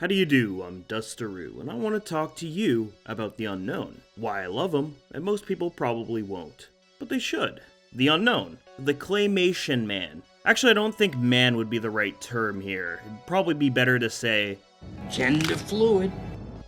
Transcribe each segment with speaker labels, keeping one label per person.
Speaker 1: How do you do? I'm Dusteroo, and I want to talk to you about the unknown. Why I love him, and most people probably won't. But they should. The unknown. The claymation man. Actually, I don't think man would be the right term here. It'd probably be better to say
Speaker 2: gender fluid.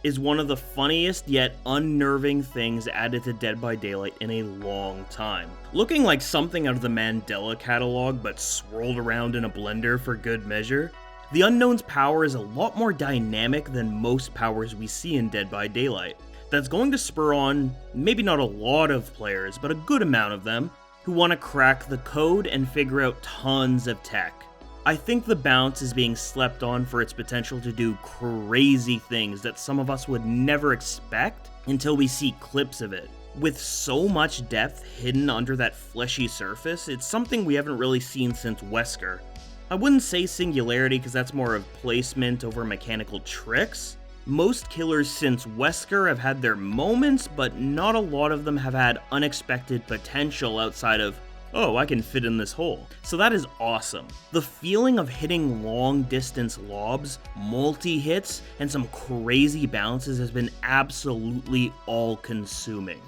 Speaker 1: Is one of the funniest yet unnerving things added to Dead by Daylight in a long time. Looking like something out of the Mandela catalog but swirled around in a blender for good measure, the Unknown's power is a lot more dynamic than most powers we see in Dead by Daylight. That's going to spur on, maybe not a lot of players, but a good amount of them, who want to crack the code and figure out tons of tech. I think the bounce is being slept on for its potential to do crazy things that some of us would never expect until we see clips of it. With so much depth hidden under that fleshy surface, it's something we haven't really seen since Wesker. I wouldn't say Singularity because that's more of placement over mechanical tricks. Most killers since Wesker have had their moments, but not a lot of them have had unexpected potential outside of, oh, I can fit in this hole. So that is awesome. The feeling of hitting long distance lobs, multi-hits, and some crazy bounces has been absolutely all-consuming.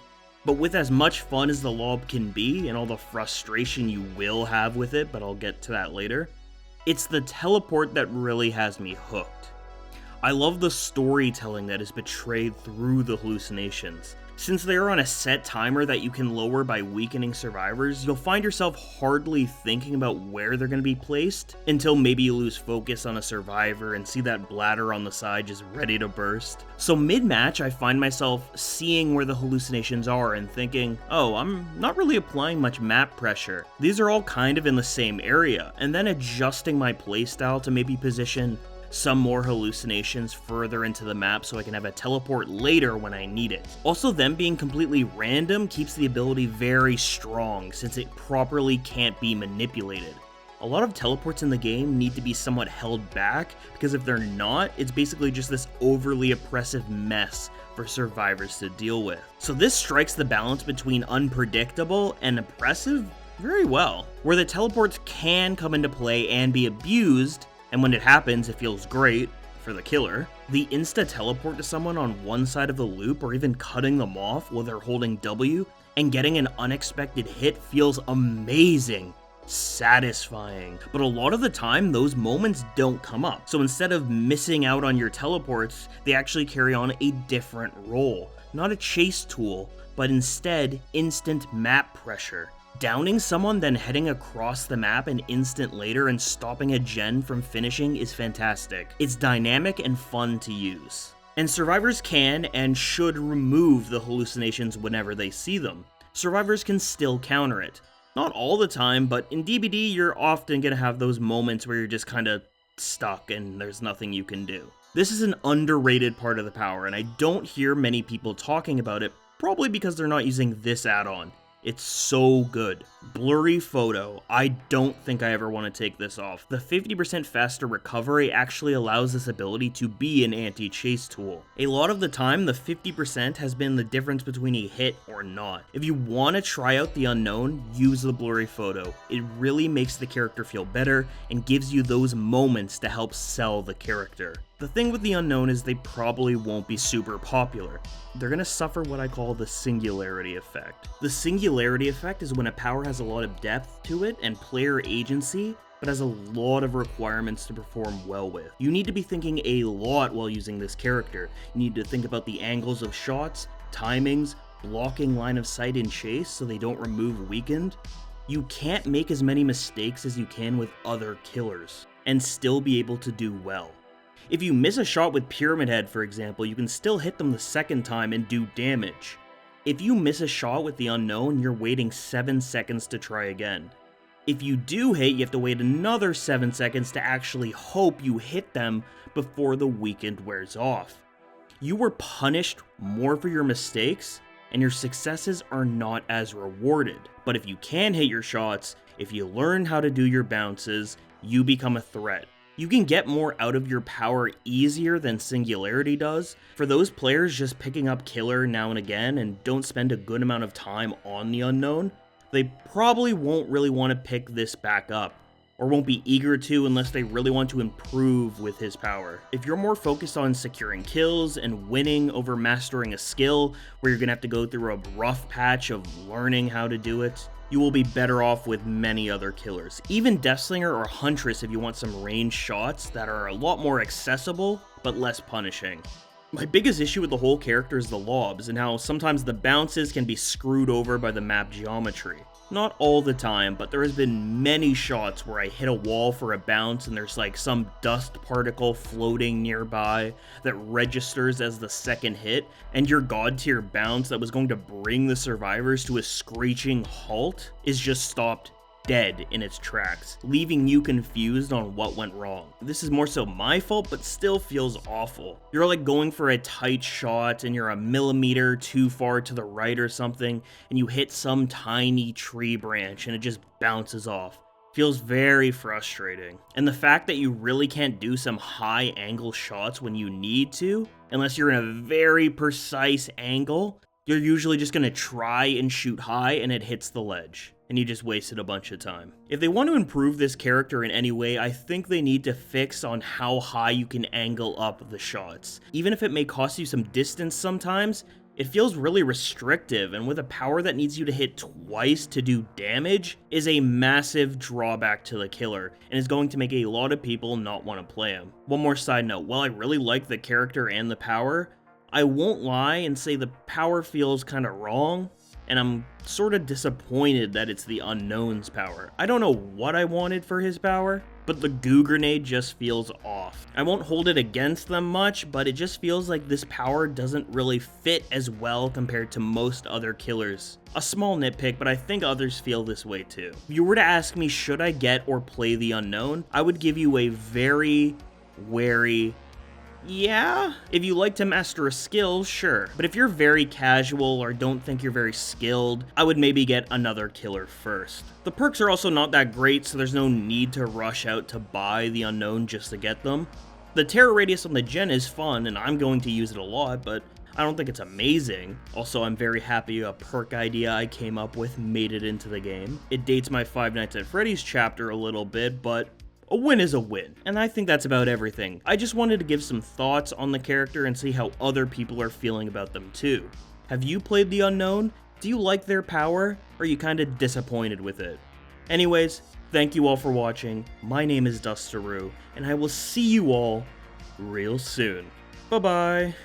Speaker 1: But with as much fun as the lob can be, and all the frustration you will have with it, but I'll get to that later, it's the teleport that really has me hooked. I love the storytelling that is betrayed through the hallucinations. Since they are on a set timer that you can lower by weakening survivors, you'll find yourself hardly thinking about where they're going to be placed until maybe you lose focus on a survivor and see that bladder on the side just ready to burst. So mid-match, I find myself seeing where the hallucinations are and thinking, oh, I'm not really applying much map pressure. These are all kind of in the same area, and then adjusting my playstyle to maybe position some more hallucinations further into the map so I can have a teleport later when I need it. Also, them being completely random keeps the ability very strong since it properly can't be manipulated. A lot of teleports in the game need to be somewhat held back because if they're not, it's basically just this overly oppressive mess for survivors to deal with. So this strikes the balance between unpredictable and oppressive very well, where the teleports can come into play and be abused. And when it happens, it feels great for the killer. The insta-teleport to someone on one side of the loop or even cutting them off while they're holding W and getting an unexpected hit feels amazing, satisfying. But a lot of the time, those moments don't come up. So instead of missing out on your teleports, they actually carry on a different role. Not a chase tool, but instead instant map pressure. Downing someone, then heading across the map an instant later and stopping a gen from finishing is fantastic. It's dynamic and fun to use. And survivors can and should remove the hallucinations whenever they see them. Survivors can still counter it. Not all the time, but in DBD you're often going to have those moments where you're just kind of stuck and there's nothing you can do. This is an underrated part of the power, and I don't hear many people talking about it, probably because they're not using this add-on. It's so good. Blurry photo. I don't think I ever want to take this off. The 50% faster recovery actually allows this ability to be an anti-chase tool. A lot of the time, the 50% has been the difference between a hit or not. If you want to try out the unknown, use the blurry photo. It really makes the character feel better and gives you those moments to help sell the character. The thing with the unknown is they probably won't be super popular. They're going to suffer what I call the singularity effect. The singularity effect is when a power has a lot of depth to it and player agency, but has a lot of requirements to perform well with. You need to be thinking a lot while using this character. You need to think about the angles of shots, timings, blocking line of sight in chase so they don't remove weakened. You can't make as many mistakes as you can with other killers and still be able to do well. If you miss a shot with Pyramid Head, for example, you can still hit them the second time and do damage. If you miss a shot with the unknown, you're waiting 7 seconds to try again. If you do hit, you have to wait another 7 seconds to actually hope you hit them before the weakened wears off. You were punished more for your mistakes, and your successes are not as rewarded. But if you can hit your shots, if you learn how to do your bounces, you become a threat. You can get more out of your power easier than Singularity does. For those players just picking up Killer now and again and don't spend a good amount of time on the unknown, they probably won't really want to pick this back up. or won't be eager to unless they really want to improve with his power. If you're more focused on securing kills and winning over mastering a skill where you're gonna have to go through a rough patch of learning how to do it, you will be better off with many other killers. Even Deathslinger or Huntress if you want some ranged shots that are a lot more accessible but less punishing. My biggest issue with the whole character is the lobs and how sometimes the bounces can be screwed over by the map geometry. Not all the time, but there has been many shots where I hit a wall for a bounce and there's like some dust particle floating nearby that registers as the second hit, and your god tier bounce that was going to bring the survivors to a screeching halt is just stopped dead in its tracks, leaving you confused on what went wrong. This is more so my fault, but still feels awful. You're like going for a tight shot and you're a millimeter too far to the right or something, and you hit some tiny tree branch and it just bounces off. Feels very frustrating. And the fact that you really can't do some high angle shots when you need to, unless you're in a very precise angle, you're usually just gonna try and shoot high and it hits the ledge, and you just wasted a bunch of time. If they want to improve this character in any way, I think they need to fix on how high you can angle up the shots. Even if it may cost you some distance sometimes, it feels really restrictive, and with a power that needs you to hit twice to do damage is a massive drawback to the killer, and is going to make a lot of people not want to play him. One more side note, while I really like the character and the power, I won't lie and say the power feels kinda wrong, and I'm sort of disappointed that it's the Unknown's power. I don't know what I wanted for his power, but the goo grenade just feels off. I won't hold it against them much, but it just feels like this power doesn't really fit as well compared to most other killers. A small nitpick, but I think others feel this way too. If you were to ask me should I get or play the Unknown, I would give you a very wary yeah. If you like to master a skill, sure. But if you're very casual or don't think you're very skilled, I would maybe get another killer first. The perks are also not that great, so there's no need to rush out to buy the Unknown just to get them. The terror radius on the gen is fun, and I'm going to use it a lot, but I don't think it's amazing. Also, I'm very happy a perk idea I came up with made it into the game. It dates my Five Nights at Freddy's chapter a little bit, but a win is a win, and I think that's about everything. I just wanted to give some thoughts on the character and see how other people are feeling about them too. Have you played the Unknown? Do you like their power? Or are you kinda disappointed with it? Anyways, thank you all for watching. My name is Dustaru, and I will see you all real soon. Bye bye.